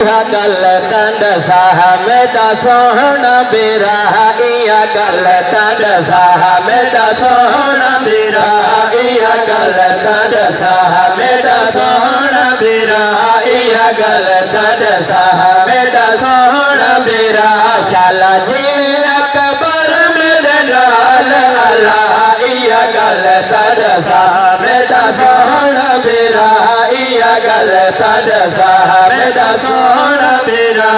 गलतंद साहमेद सोहन बिरा इया गलतंद साहमेद सोहन बिरा इया गलतंद साहमेद सोहन बिरा इया गलतंद साहमेद सोहन बिरा शाला जीवे अकबर मेरे नाल अल्लाह इया गलतंद साहमेद सोहन बिरा इया गलतंद साहमेद सोहन बिरा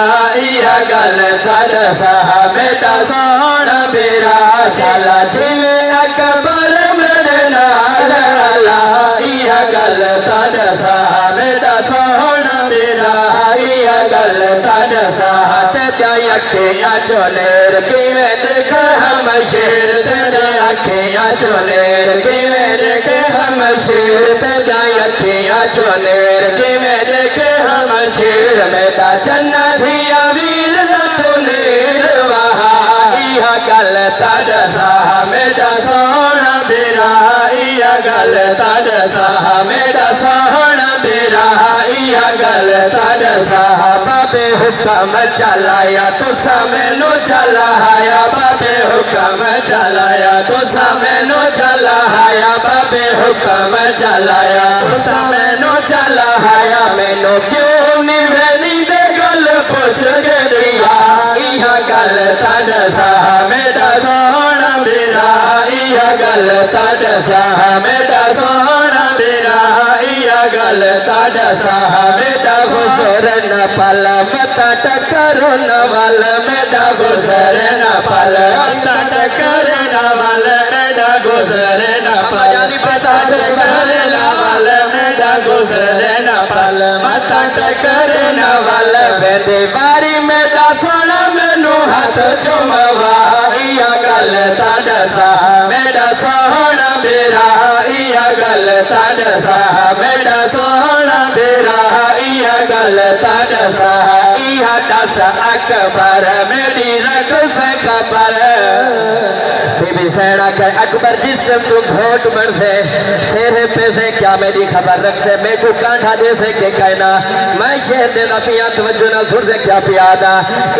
इया गलतंद साहमेद सोहन बिरा शाला जीवे अकबर मेरे नाल अल्लाह इया गलतंद साहमेद सोहन बिरा इया गलतंद साहत अखियां चोलेर किवें देख हम शेर तेरे अखियां चोलेर किवें देख हम शेर तेरे अखियां चोलेर किवें देख हम शेर मेरा चन्ना धिया वीर तू निर्वाहा इया गलतंद साहमेद सोहन बिरा इया गलतंद साहमेद सोहन बिरा इया गलतंद साहबा बे हुक्म चलाया तुसा मैनू चलाया बाबे हुक्म चलाया तुसा मैनू चलाया बाबे हुक्म चलाया तुसा मैनू चलाया मैनू क्यों निवेनी दे गल पुछ के दिया इया गलतंद साहमेद सोहन बिरा इया गलतंद साहमेद सोहन बिरा इया गलतंद साहमेद गुजर न पल मत टकरो न वाल मेरा गुजर न पल मत टकरो न वाल मेरा गुजर न पल पता टकरो न वाल मेरा गुजर न पल मत टकरो न वाल वेंदे बारी मेरा सोना मैनू हाथ चुमवा इया गलतंद साहमेद सोहन बिरा इया गलतंद साहमेद सोहन बिरा इया गलतंद साहमेद इया दस अकबर मेरी रख से खबर बीबी सैना के अकबर जिसम तू घोट बन से शेर पे से क्या मेरी खबर रख से मैं को कांठा दे से के कहना मैं शेर देना पिया तवज्जो ना सुन से क्या पियादा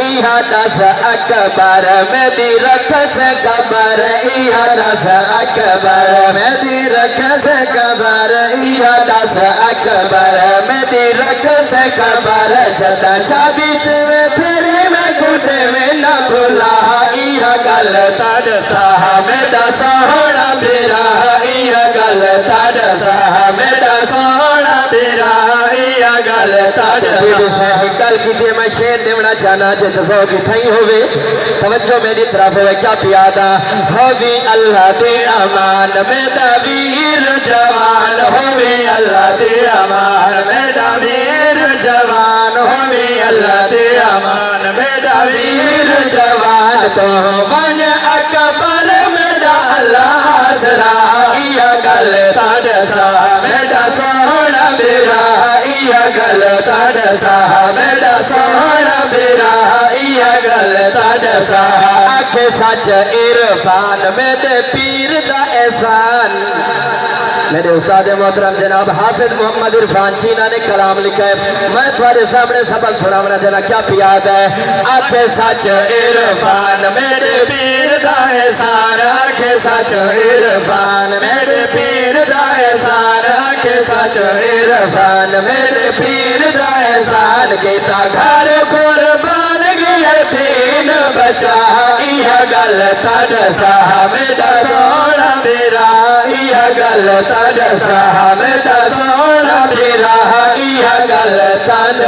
इया दस अकबर मेरी रख से खबर इया दस अकबर मेरी रख से खबर इया दस अकबर मेरी रख से खबर जदा शादी में तेरे में गुदे में न भुला इया गलतंद साहमेद सोहन बिरा इया गलतंद साहमेद सोहन बिरा इया गलतंद गल की मैं शेर देवना चाहना जे दसो की ठई होवे तवज्जो मेरी तरफ होवे क्या पियादा होवी अल्लाह दे अमान मेरा वीर जवान होवे अल्लाह दे अमान मेरा वीर जवान होवे अल्लाह दे अमान मेरा वीर जवान तो बन अकबर मेरा अल्लाह सरा इया गलतंद साहमेद सोहन बिरा इया गलतंद साहमेद सोहन बिरा इया गलतंद साहमेद आखे सच इरफान मेरे पीर दा एहसान मेरे उस्ताद मोहतरम जनाब हाफिज मोहम्मद इरफान चीना ने कलाम लिखा है मैं तुम्हारे सामने सबक सुनावना जरा क्या याद है आखे सच इरफान मेरे पीर दा एहसान आखे सच इरफान मेरे पीर दा एहसान आखे सच इरफान मेरे पीर दा एहसान कीता घर कुर्बान गए तीन बचा इया गलतंद साहमेद सोहन बिरा इया गलतंद साहमेद सोहन बिरा इया गलतंद